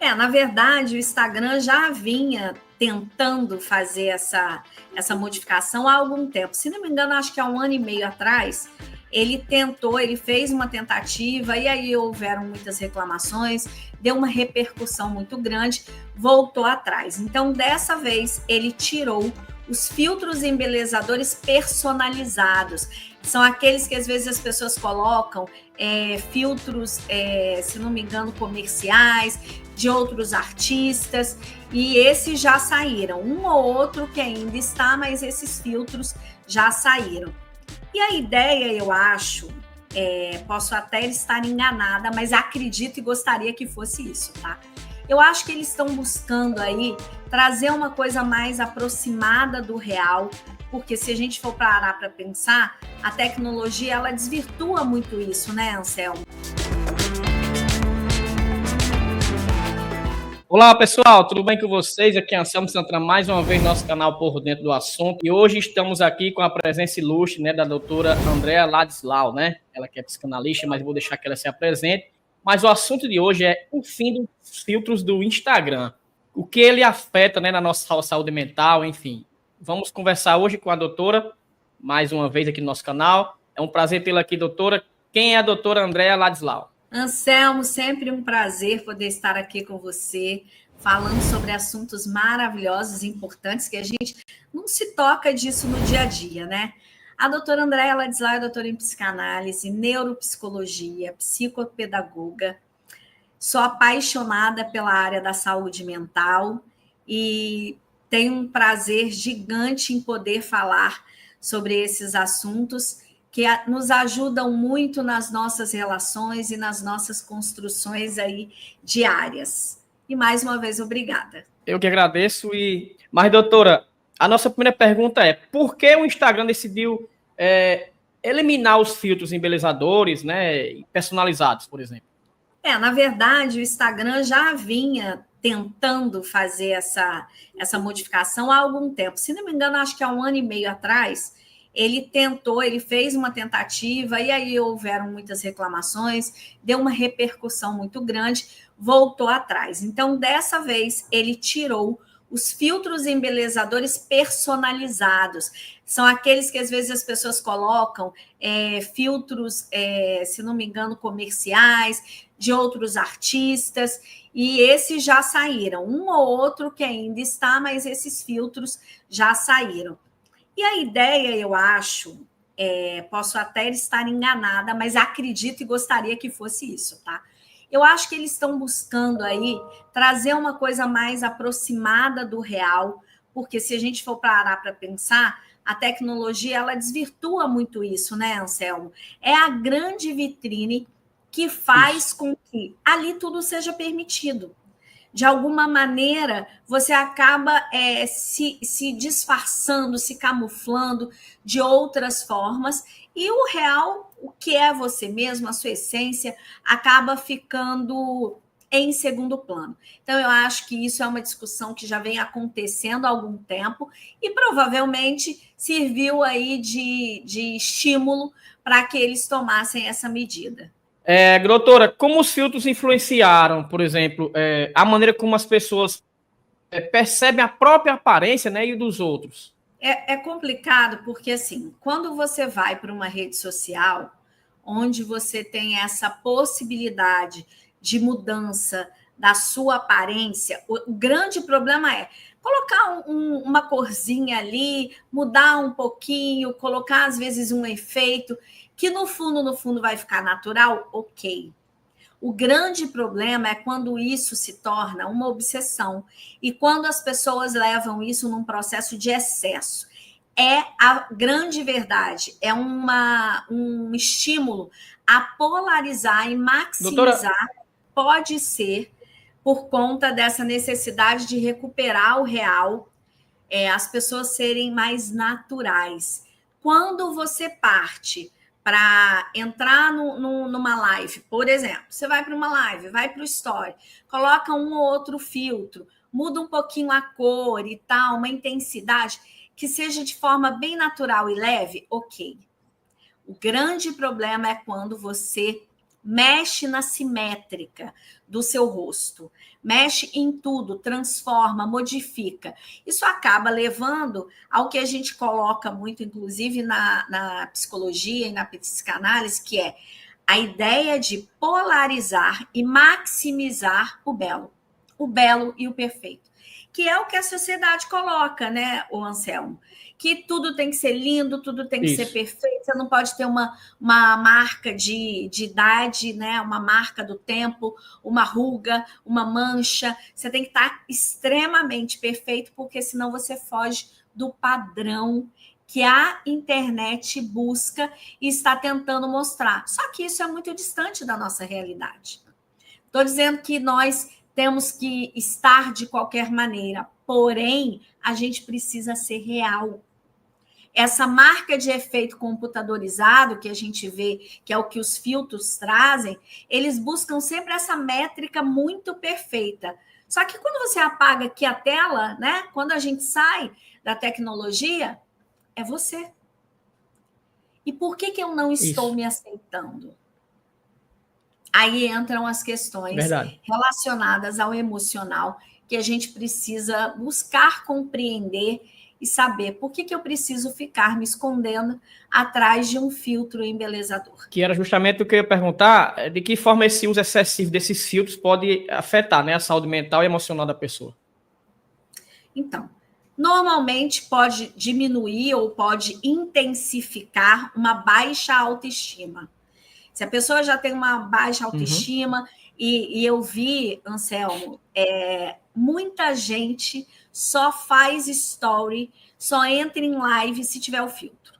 Na verdade, o Instagram já vinha tentando fazer essa modificação há algum tempo. Se não me engano, acho que há um ano e meio atrás, ele fez uma tentativa, e aí houveram muitas reclamações, deu uma repercussão muito grande, voltou atrás. Então, dessa vez, ele tirou os filtros embelezadores personalizados. São aqueles que às vezes as pessoas colocam filtros, se não me engano, comerciais, de outros artistas, e esses já saíram. Um ou outro que ainda está, mas esses filtros já saíram. E a ideia, eu acho, posso até estar enganada, mas acredito e gostaria que fosse isso, tá? Eu acho que eles estão buscando aí trazer uma coisa mais aproximada do real, porque se a gente for parar para pensar, a tecnologia ela desvirtua muito isso, né, Anselmo? Olá pessoal, tudo bem com vocês? Aqui é Anselmo Santana, mais uma vez no nosso canal Por Dentro do Assunto. E hoje estamos aqui com a presença ilustre, né, da doutora Andréa Ladislau, né? Ela que é psicanalista, mas vou deixar que ela se apresente. Mas o assunto de hoje é o fim dos filtros do Instagram. O que ele afeta, né, na nossa saúde mental, enfim. Vamos conversar hoje com a doutora, mais uma vez aqui no nosso canal. É um prazer tê-la aqui, doutora. Quem é a doutora Andréa Ladislau? Anselmo, sempre um prazer poder estar aqui com você, falando sobre assuntos maravilhosos e importantes que a gente não se toca disso no dia a dia, né? A doutora Andréa Ladislau é doutora em psicanálise, neuropsicologia, psicopedagoga. Sou apaixonada pela área da saúde mental e tenho um prazer gigante em poder falar sobre esses assuntos que nos ajudam muito nas nossas relações e nas nossas construções aí diárias. E mais uma vez, obrigada. Eu que agradeço. Mas, doutora, a nossa primeira pergunta é: por que o Instagram decidiu eliminar os filtros embelezadores, né, personalizados, por exemplo? Na verdade, o Instagram já vinha tentando fazer essa modificação há algum tempo. Se não me engano, acho que há um ano e meio atrás, ele fez uma tentativa, e aí houveram muitas reclamações, deu uma repercussão muito grande, voltou atrás. Então, dessa vez, ele tirou os filtros embelezadores personalizados. São aqueles que às vezes as pessoas colocam filtros, se não me engano, comerciais, de outros artistas, e esses já saíram. Um ou outro que ainda está, mas esses filtros já saíram. E a ideia, eu acho, posso até estar enganada, mas acredito e gostaria que fosse isso, tá? Eu acho que eles estão buscando aí trazer uma coisa mais aproximada do real, porque se a gente for parar para pensar, a tecnologia ela desvirtua muito isso, né, Anselmo? É a grande vitrine que faz Isso. com que ali tudo seja permitido. De alguma maneira, você acaba se disfarçando, se camuflando de outras formas, e o real, o que é você mesmo, a sua essência, acaba ficando em segundo plano. Então, eu acho que isso é uma discussão que já vem acontecendo há algum tempo e provavelmente serviu aí de estímulo para que eles tomassem essa medida. Doutora, como os filtros influenciaram, por exemplo, a maneira como as pessoas percebem a própria aparência, né, e dos outros? É complicado porque, assim, quando você vai para uma rede social, onde você tem essa possibilidade de mudança da sua aparência, o grande problema é colocar uma corzinha ali, mudar um pouquinho, colocar às vezes um efeito, que no fundo vai ficar natural, ok. O grande problema é quando isso se torna uma obsessão e quando as pessoas levam isso num processo de excesso. É a grande verdade, é um estímulo a polarizar e Doutora, maximizar, pode ser por conta dessa necessidade de recuperar o real, as pessoas serem mais naturais. Quando você parte para entrar numa live, por exemplo, você vai para uma live, vai para o story, coloca um ou outro filtro, muda um pouquinho a cor e tal, uma intensidade que seja de forma bem natural e leve, ok. O grande problema é quando você mexe na simétrica do seu rosto, mexe em tudo, transforma, modifica. Isso acaba levando ao que a gente coloca muito, inclusive na psicologia e na psicanálise, que é a ideia de polarizar e maximizar o belo e o perfeito, que é o que a sociedade coloca, né, o Anselmo? Que tudo tem que ser lindo, tudo tem que ser perfeito, você não pode ter uma marca de idade, né? Uma marca do tempo, uma ruga, uma mancha. Você tem que estar extremamente perfeito, porque senão você foge do padrão que a internet busca e está tentando mostrar. Só que isso é muito distante da nossa realidade. Estou dizendo que nós temos que estar de qualquer maneira, porém, a gente precisa ser real. Essa marca de efeito computadorizado que a gente vê, que é o que os filtros trazem, eles buscam sempre essa métrica muito perfeita. Só que quando você apaga aqui a tela, né? Quando a gente sai da tecnologia, é você. E por que eu não estou me aceitando? Aí entram as questões relacionadas ao emocional, que a gente precisa buscar compreender e saber por que eu preciso ficar me escondendo atrás de um filtro embelezador. Que era justamente o que eu ia perguntar, de que forma esse uso excessivo desses filtros pode afetar, né, a saúde mental e emocional da pessoa? Então, normalmente pode diminuir ou pode intensificar uma baixa autoestima. Se a pessoa já tem uma baixa autoestima, e eu vi, Anselmo, muita gente só faz story, só entra em live se tiver o filtro.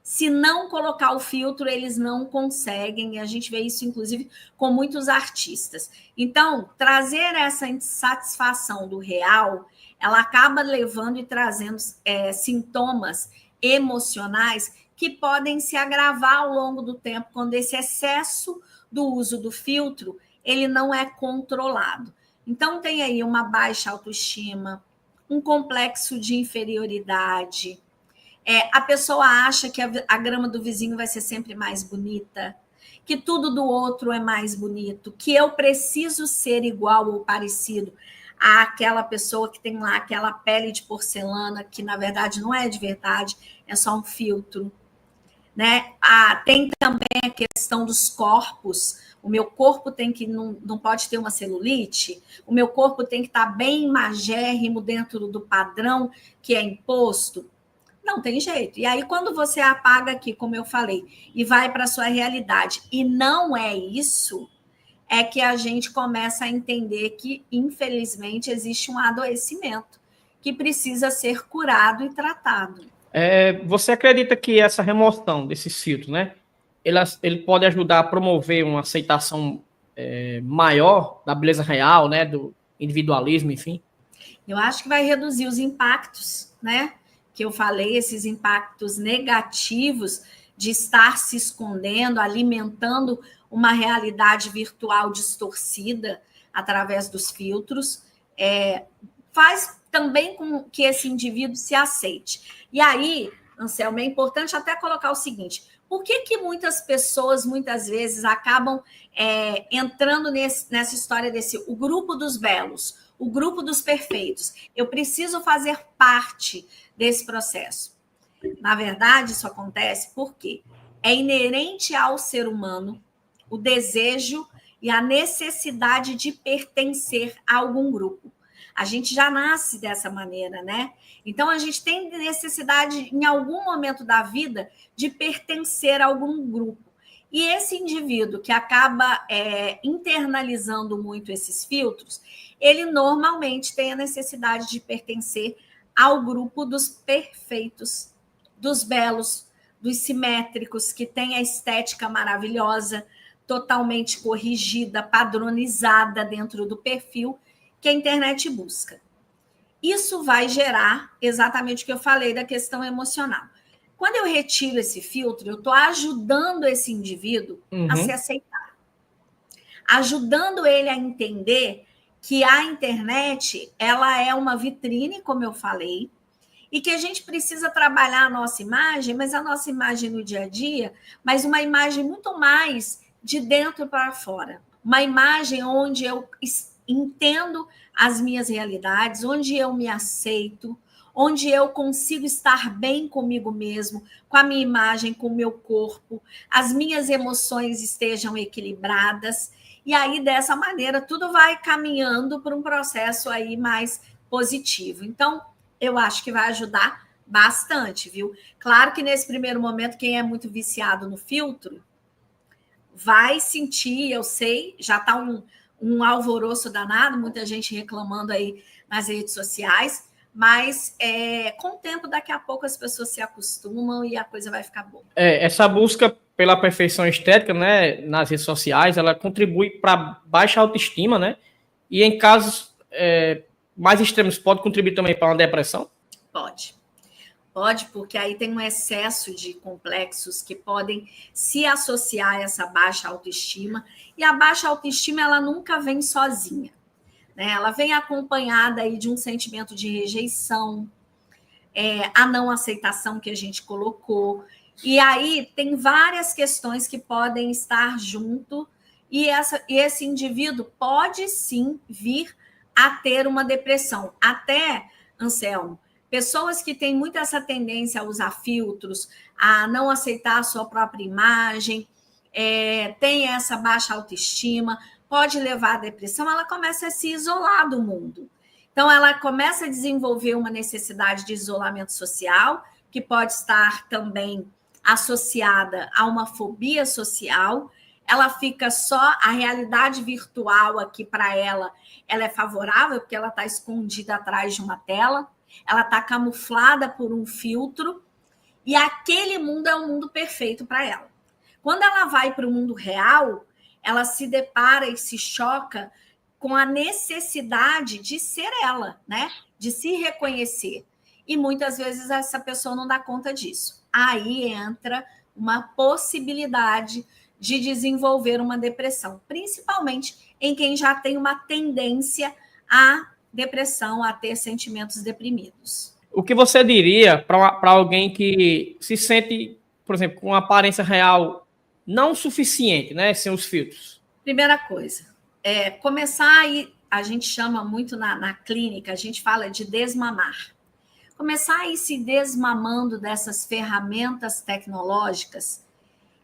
Se não colocar o filtro, eles não conseguem, e a gente vê isso, inclusive, com muitos artistas. Então, trazer essa insatisfação do real, ela acaba levando e trazendo sintomas emocionais que podem se agravar ao longo do tempo, quando esse excesso do uso do filtro, ele não é controlado. Então, tem aí uma baixa autoestima, um complexo de inferioridade, a pessoa acha que a grama do vizinho vai ser sempre mais bonita, que tudo do outro é mais bonito, que eu preciso ser igual ou parecido àquela pessoa que tem lá aquela pele de porcelana, que na verdade não é de verdade, é só um filtro. Né? Tem também a questão dos corpos. O meu corpo tem que não pode ter uma celulite, o meu corpo tem que estar bem magérrimo dentro do padrão que é imposto. Não tem jeito. E aí, quando você apaga aqui, como eu falei, e vai para a sua realidade, e não é isso, é que a gente começa a entender que, infelizmente, existe um adoecimento que precisa ser curado e tratado. Você acredita que essa remoção desses filtros, né, ele pode ajudar a promover uma aceitação maior da beleza real, né, do individualismo, enfim? Eu acho que vai reduzir os impactos, né? Que eu falei, esses impactos negativos de estar se escondendo, alimentando uma realidade virtual distorcida através dos filtros, faz também com que esse indivíduo se aceite. E aí, Anselmo, é importante até colocar o seguinte: por que muitas pessoas, muitas vezes, acabam entrando nessa história o grupo dos belos, o grupo dos perfeitos? Eu preciso fazer parte desse processo. Na verdade, isso acontece porque é inerente ao ser humano o desejo e a necessidade de pertencer a algum grupo. A gente já nasce dessa maneira, né? Então, a gente tem necessidade, em algum momento da vida, de pertencer a algum grupo. E esse indivíduo que acaba internalizando muito esses filtros, ele normalmente tem a necessidade de pertencer ao grupo dos perfeitos, dos belos, dos simétricos, que tem a estética maravilhosa, totalmente corrigida, padronizada dentro do perfil que a internet busca. Isso vai gerar exatamente o que eu falei da questão emocional. Quando eu retiro esse filtro, eu estou ajudando esse indivíduo a se aceitar, ajudando ele a entender que a internet, ela é uma vitrine, como eu falei, e que a gente precisa trabalhar a nossa imagem, mas a nossa imagem no dia a dia, mas uma imagem muito mais de dentro para fora. Uma imagem onde eu entendo as minhas realidades, onde eu me aceito, onde eu consigo estar bem comigo mesmo, com a minha imagem, com o meu corpo, as minhas emoções estejam equilibradas, e aí, dessa maneira, tudo vai caminhando para um processo aí mais positivo. Então, eu acho que vai ajudar bastante, viu? Claro que nesse primeiro momento, quem é muito viciado no filtro vai sentir, eu sei, já está um alvoroço danado, muita gente reclamando aí nas redes sociais, mas com o tempo, daqui a pouco, as pessoas se acostumam e a coisa vai ficar boa. Essa busca pela perfeição estética, né, nas redes sociais, ela contribui para baixa autoestima, né? E em casos mais extremos, pode contribuir também para uma depressão? Pode. Pode, porque aí tem um excesso de complexos que podem se associar a essa baixa autoestima. E a baixa autoestima, ela nunca vem sozinha, né? Ela vem acompanhada aí de um sentimento de rejeição, a não aceitação que a gente colocou. E aí tem várias questões que podem estar junto, e esse indivíduo pode sim vir a ter uma depressão. Até, Anselmo, pessoas que têm muito essa tendência a usar filtros, a não aceitar a sua própria imagem, tem essa baixa autoestima, pode levar à depressão, ela começa a se isolar do mundo. Então, ela começa a desenvolver uma necessidade de isolamento social, que pode estar também associada a uma fobia social. Ela fica só, a realidade virtual aqui para ela é favorável, porque ela está escondida atrás de uma tela, ela está camuflada por um filtro, e aquele mundo é o mundo perfeito para ela. Quando ela vai para o mundo real, ela se depara e se choca com a necessidade de ser ela, né? De se reconhecer. E muitas vezes essa pessoa não dá conta disso. Aí entra uma possibilidade de desenvolver uma depressão, principalmente em quem já tem uma tendência à depressão, a ter sentimentos deprimidos. O que você diria para alguém que se sente, por exemplo, com uma aparência real não suficiente, né, sem os filtros? Primeira coisa, começar aí, a gente chama muito na clínica, a gente fala de desmamar. Começar a ir se desmamando dessas ferramentas tecnológicas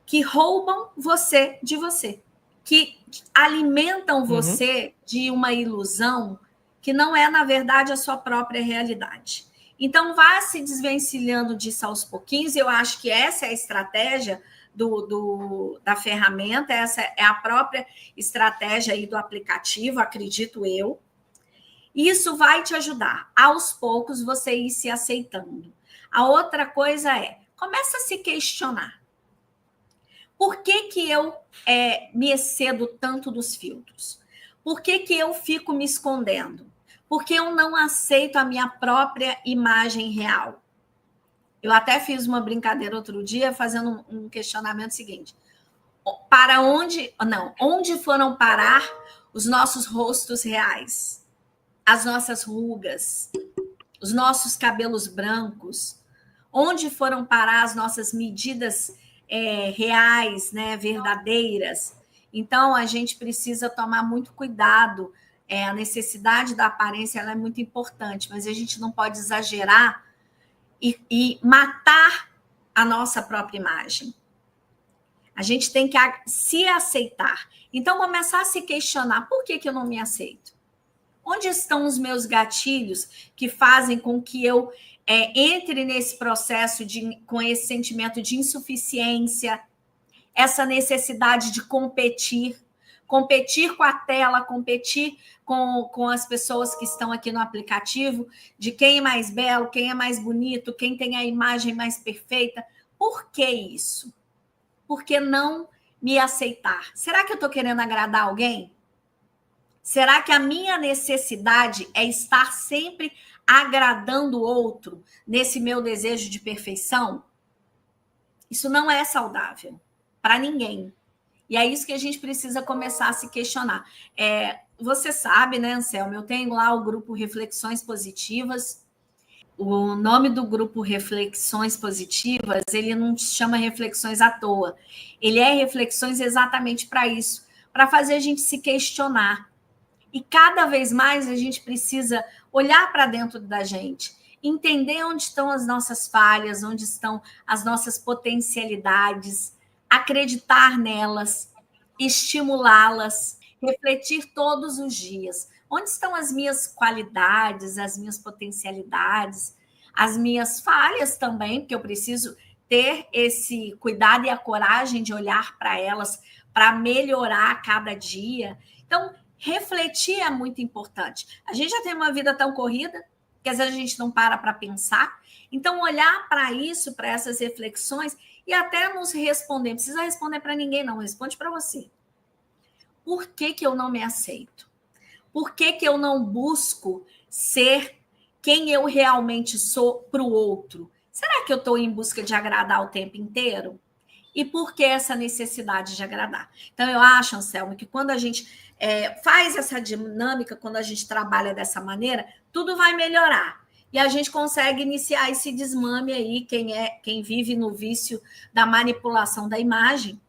que roubam você de você, que alimentam você de uma ilusão que não é, na verdade, a sua própria realidade. Então, vá se desvencilhando disso aos pouquinhos. Eu acho que essa é a estratégia da ferramenta, essa é a própria estratégia aí do aplicativo, acredito eu. Isso vai te ajudar, aos poucos, você ir se aceitando. A outra coisa começa a se questionar. Por que eu me excedo tanto dos filtros? Por que eu fico me escondendo? Por que eu não aceito a minha própria imagem real? Eu até fiz uma brincadeira outro dia, fazendo um questionamento seguinte. Onde foram parar os nossos rostos reais? As nossas rugas? Os nossos cabelos brancos? Onde foram parar as nossas medidas reais, né, verdadeiras? Então, a gente precisa tomar muito cuidado. A necessidade da aparência ela é muito importante, mas a gente não pode exagerar e matar a nossa própria imagem. A gente tem que se aceitar. Então, começar a se questionar, por que eu não me aceito? Onde estão os meus gatilhos que fazem com que eu entre nesse processo com esse sentimento de insuficiência, essa necessidade de competir com a tela, competir com as pessoas que estão aqui no aplicativo, de quem é mais belo, quem é mais bonito, quem tem a imagem mais perfeita. Por que isso? Por que não me aceitar? Será que eu estou querendo agradar alguém? Será que a minha necessidade é estar sempre agradando o outro nesse meu desejo de perfeição? Isso não é saudável para ninguém. E é isso que a gente precisa começar a se questionar. Você sabe, né, Anselmo? Eu tenho lá o grupo Reflexões Positivas. O nome do grupo Reflexões Positivas, ele não se chama reflexões à toa. Ele é reflexões exatamente para isso, para fazer a gente se questionar. E cada vez mais a gente precisa olhar para dentro da gente, entender onde estão as nossas falhas, onde estão as nossas potencialidades, acreditar nelas, estimulá-las, refletir todos os dias. Onde estão as minhas qualidades, as minhas potencialidades, as minhas falhas também, porque eu preciso ter esse cuidado e a coragem de olhar para elas para melhorar a cada dia. Então, refletir é muito importante. A gente já tem uma vida tão corrida que às vezes a gente não para pensar. Então, olhar para isso, para essas reflexões e até nos responder. Não precisa responder para ninguém, não. Responde para você. Por que eu não me aceito? Por que eu não busco ser quem eu realmente sou para o outro? Será que eu estou em busca de agradar o tempo inteiro? E por que essa necessidade de agradar? Então, eu acho, Anselmo, que quando a gente faz essa dinâmica, quando a gente trabalha dessa maneira, tudo vai melhorar. E a gente consegue iniciar esse desmame aí, quem vive no vício da manipulação da imagem,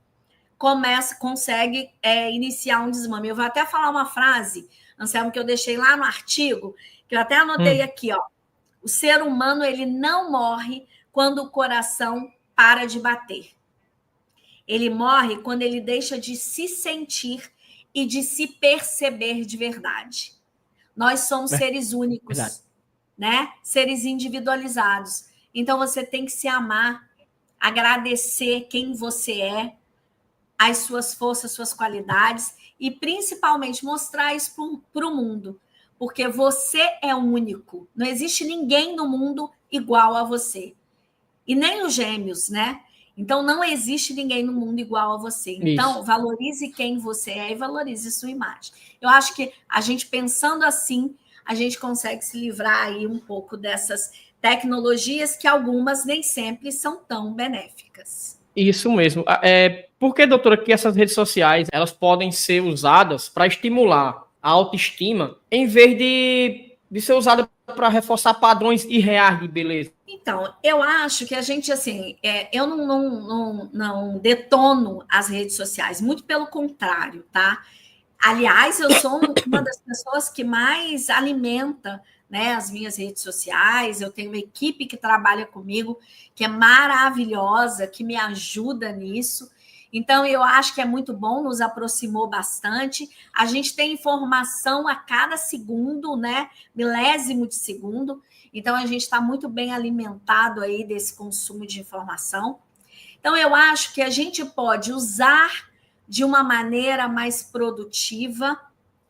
consegue iniciar um desmame. Eu vou até falar uma frase, Anselmo, que eu deixei lá no artigo, que eu até anotei aqui, ó. O ser humano, ele não morre quando o coração para de bater. Ele morre quando ele deixa de se sentir e de se perceber de verdade. Nós somos seres únicos, né? Seres individualizados. Então, você tem que se amar, agradecer quem você é, as suas forças, suas qualidades e, principalmente, mostrar isso para o mundo. Porque você é único. Não existe ninguém no mundo igual a você. E nem os gêmeos, né? Então, não existe ninguém no mundo igual a você. Então, valorize quem você é e valorize sua imagem. Eu acho que a gente pensando assim, a gente consegue se livrar aí um pouco dessas tecnologias que algumas nem sempre são tão benéficas. Isso mesmo. Por que, doutora, que essas redes sociais elas podem ser usadas para estimular a autoestima em vez de ser usada para reforçar padrões irreais de beleza? Então, eu acho que a gente, assim, eu não detono as redes sociais, muito pelo contrário, tá? Aliás, eu sou uma das pessoas que mais alimenta, né, as minhas redes sociais. Eu tenho uma equipe que trabalha comigo, que é maravilhosa, que me ajuda nisso. Então, eu acho que é muito bom, nos aproximou bastante. A gente tem informação a cada segundo, né? Milésimo de segundo. Então, a gente está muito bem alimentado aí desse consumo de informação. Então, eu acho que a gente pode usar de uma maneira mais produtiva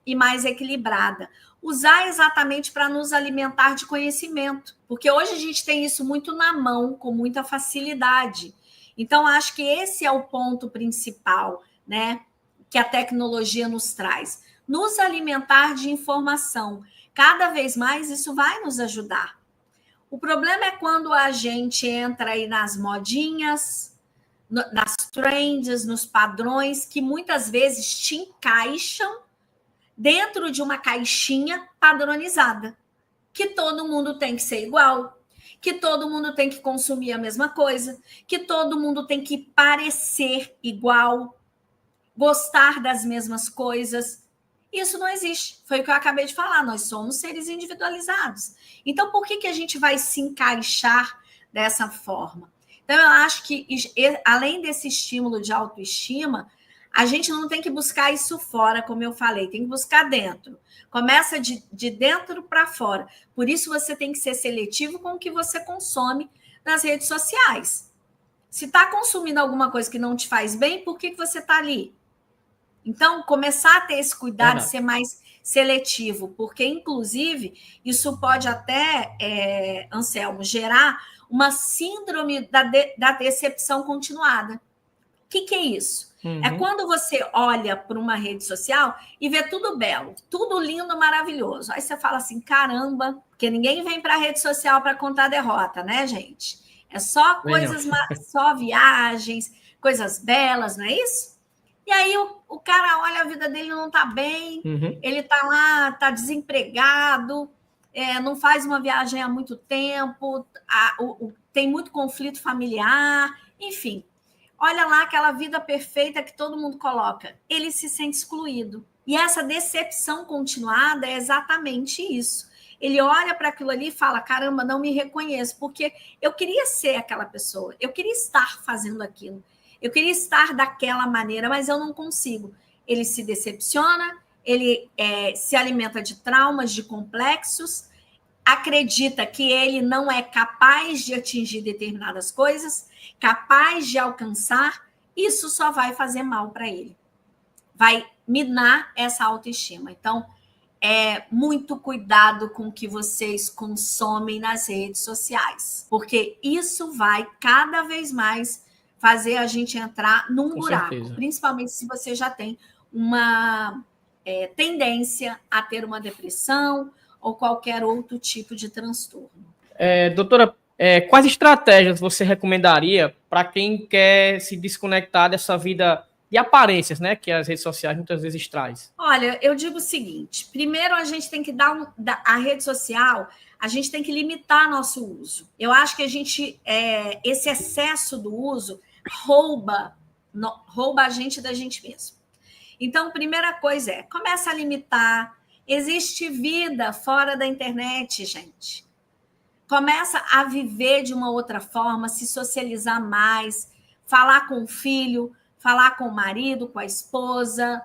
e mais equilibrada. Usar exatamente para nos alimentar de conhecimento, porque hoje a gente tem isso muito na mão, com muita facilidade. Então, acho que esse é o ponto principal, né, que a tecnologia nos traz. Nos alimentar de informação. Cada vez mais isso vai nos ajudar. O problema é quando a gente entra aí nas modinhas, nas trends, nos padrões, que muitas vezes te encaixam dentro de uma caixinha padronizada, que todo mundo tem que ser igual, que todo mundo tem que consumir a mesma coisa, que todo mundo tem que parecer igual, gostar das mesmas coisas. Isso não existe. Foi o que eu acabei de falar. Nós somos seres individualizados. Então, por que a gente vai se encaixar dessa forma? Então, eu acho que, além desse estímulo de autoestima, a gente não tem que buscar isso fora, como eu falei, tem que buscar dentro. Começa de dentro para fora. Por isso, você tem que ser seletivo com o que você consome nas redes sociais. Se está consumindo alguma coisa que não te faz bem, por que você está ali? Então, começar a ter esse cuidado de ser mais seletivo, porque, inclusive, isso pode até, Anselmo, gerar uma síndrome da decepção continuada. O que é isso? É quando você olha para uma rede social e vê tudo belo, tudo lindo, maravilhoso. Aí você fala assim, caramba, porque ninguém vem para a rede social para contar derrota, né, gente? É só coisas, só viagens, coisas belas, não é isso? E aí o cara olha, a vida dele não está bem, ele está lá, está desempregado, não faz uma viagem há muito tempo, tem muito conflito familiar, enfim. Olha lá aquela vida perfeita que todo mundo coloca. Ele se sente excluído. E essa decepção continuada é exatamente isso. Ele olha para aquilo ali e fala, caramba, não me reconheço, porque eu queria ser aquela pessoa, eu queria estar fazendo aquilo, eu queria estar daquela maneira, mas eu não consigo. Ele se decepciona, ele se alimenta de traumas, de complexos, acredita que ele não é capaz de atingir determinadas coisas, capaz de alcançar, isso só vai fazer mal para ele. Vai minar essa autoestima. Então, muito cuidado com o que vocês consomem nas redes sociais, porque isso vai cada vez mais fazer a gente entrar num buraco, principalmente se você já tem uma tendência a ter uma depressão ou qualquer outro tipo de transtorno. Doutora, quais estratégias você recomendaria para quem quer se desconectar dessa vida de aparências, né, que as redes sociais muitas vezes traz? Olha, eu digo o seguinte, primeiro a gente tem que a rede social, a gente tem que limitar nosso uso. Eu acho que esse excesso do uso rouba a gente da gente mesmo. Então, primeira coisa começa a limitar. Existe vida fora da internet, gente. Começa a viver de uma outra forma, se socializar mais, falar com o filho, falar com o marido, com a esposa,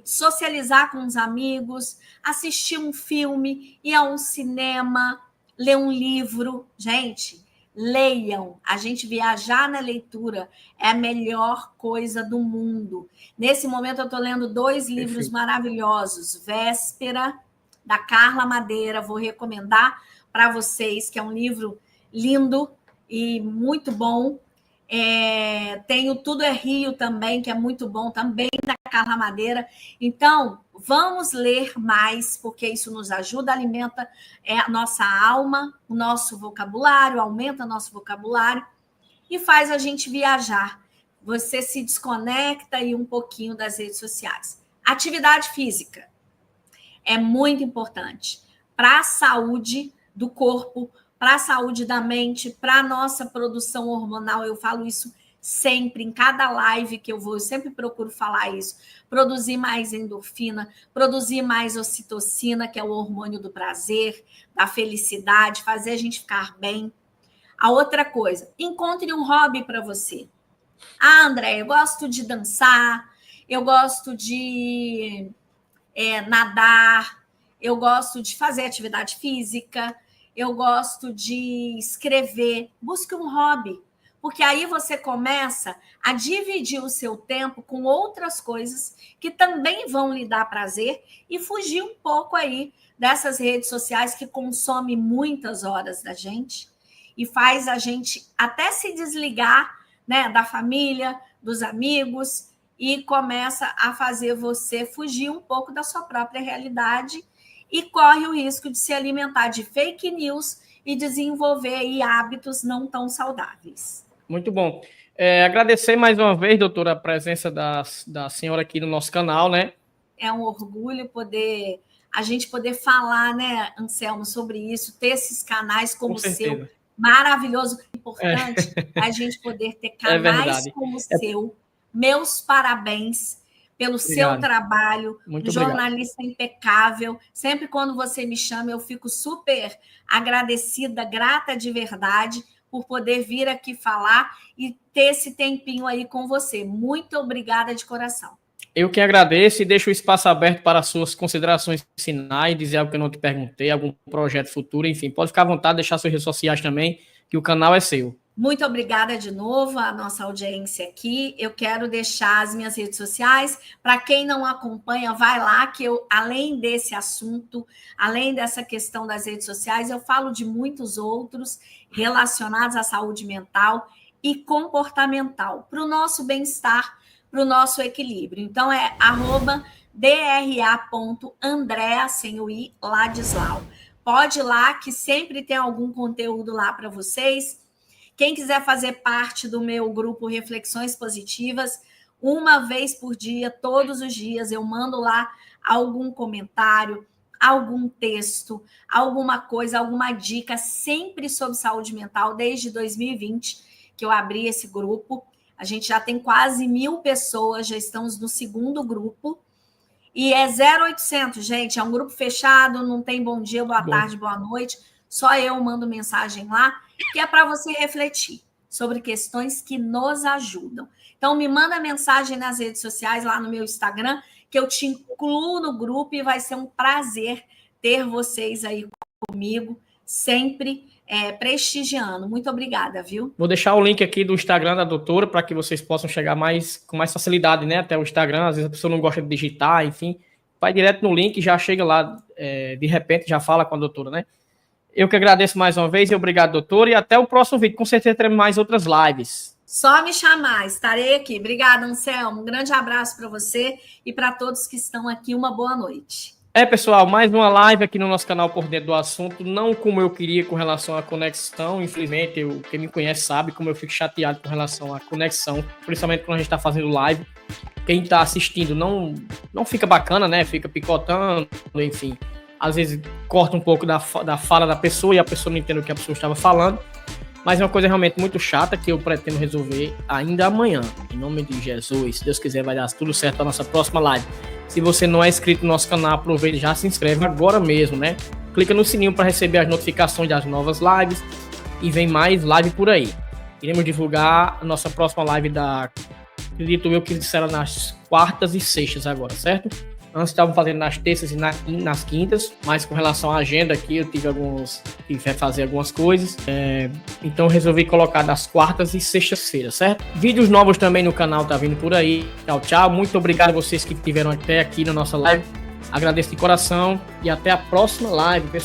socializar com os amigos, assistir um filme, ir a um cinema, ler um livro. Gente, leiam. A gente viajar na leitura é a melhor coisa do mundo. Nesse momento, eu estou lendo 2 livros maravilhosos. Véspera, da Carla Madeira, vou recomendar para vocês, que é um livro lindo e muito bom. Tem o Tudo é Rio também, que é muito bom, também da Carla Madeira. Então, vamos ler mais, porque isso nos ajuda, alimenta a nossa alma, o nosso vocabulário, aumenta nosso vocabulário e faz a gente viajar. Você se desconecta aí um pouquinho das redes sociais. Atividade física é muito importante para a saúde do corpo, para a saúde da mente, para a nossa produção hormonal. Eu falo isso sempre, em cada live que eu vou, eu sempre procuro falar isso. Produzir mais endorfina, produzir mais ocitocina, que é o hormônio do prazer, da felicidade, fazer a gente ficar bem. A outra coisa, encontre um hobby para você. André, eu gosto de dançar, eu gosto de nadar, eu gosto de fazer atividade física, eu gosto de escrever. Busque um hobby, porque aí você começa a dividir o seu tempo com outras coisas que também vão lhe dar prazer e fugir um pouco aí dessas redes sociais que consomem muitas horas da gente e faz a gente até se desligar, né, da família, dos amigos, e começa a fazer você fugir um pouco da sua própria realidade e corre o risco de se alimentar de fake news e desenvolver aí hábitos não tão saudáveis. Muito bom. Agradecer mais uma vez, doutora, a presença da senhora aqui no nosso canal, né? É um orgulho a gente poder falar, né, Anselmo, sobre isso, ter esses canais como o seu, maravilhoso, importante a gente poder ter canais como o seu. Meus parabéns pelo seu trabalho, muito jornalista impecável. Sempre quando você me chama, eu fico super agradecida, grata de verdade por poder vir aqui falar e ter esse tempinho aí com você. Muito obrigada de coração. Eu que agradeço e deixo o espaço aberto para as suas considerações finais, dizer algo que eu não te perguntei, algum projeto futuro, enfim, pode ficar à vontade, deixar suas redes sociais também, que o canal é seu. Muito obrigada de novo à nossa audiência aqui. Eu quero deixar as minhas redes sociais. Para quem não acompanha, vai lá, que eu, além desse assunto, além dessa questão das redes sociais, eu falo de muitos outros relacionados à saúde mental e comportamental, para o nosso bem-estar, para o nosso equilíbrio. Então, é @dra.andrea, sem o i, Ladislau. Pode ir lá, que sempre tem algum conteúdo lá para vocês. Quem quiser fazer parte do meu grupo Reflexões Positivas, uma vez por dia, todos os dias, eu mando lá algum comentário, algum texto, alguma coisa, alguma dica, sempre sobre saúde mental, desde 2020 que eu abri esse grupo. A gente já tem quase 1.000 pessoas, já estamos no segundo grupo. E é 0800, gente, é um grupo fechado, não tem bom dia, boa tarde, boa noite. Só eu mando mensagem lá, que é para você refletir sobre questões que nos ajudam. Então, me manda mensagem nas redes sociais, lá no meu Instagram, que eu te incluo no grupo e vai ser um prazer ter vocês aí comigo, sempre prestigiando. Muito obrigada, viu? Vou deixar o link aqui do Instagram da doutora para que vocês possam chegar com mais facilidade, né? Até o Instagram. Às vezes a pessoa não gosta de digitar, enfim. Vai direto no link e já chega lá, de repente, já fala com a doutora, né? Eu que agradeço mais uma vez e obrigado, doutora. E até o próximo vídeo. Com certeza teremos mais outras lives. Só me chamar, estarei aqui. Obrigada, Anselmo. Um grande abraço para você e para todos que estão aqui. Uma boa noite. Pessoal, mais uma live aqui no nosso canal Por Dentro do Assunto, não como eu queria com relação à conexão, infelizmente, quem me conhece sabe como eu fico chateado com relação à conexão, principalmente quando a gente está fazendo live, quem está assistindo não fica bacana, né, fica picotando, enfim, às vezes corta um pouco da fala da pessoa e a pessoa não entende o que a pessoa estava falando, mas é uma coisa realmente muito chata que eu pretendo resolver ainda amanhã, em nome de Jesus. Se Deus quiser, vai dar tudo certo na nossa próxima live. Se você não é inscrito no nosso canal, aproveita e já se inscreve agora mesmo, né? Clica no sininho para receber as notificações das novas lives e vem mais live por aí. Iremos divulgar a nossa próxima live acredito eu que será nas quartas e sextas agora, certo? Antes estavam fazendo nas terças e nas quintas, mas com relação à agenda aqui eu tive que fazer algumas coisas, então eu resolvi colocar nas quartas e sextas-feiras, certo? Vídeos novos também no canal tá vindo por aí. Tchau, tchau. Muito obrigado a vocês que estiveram até aqui na nossa live. Agradeço de coração e até a próxima live, pessoal.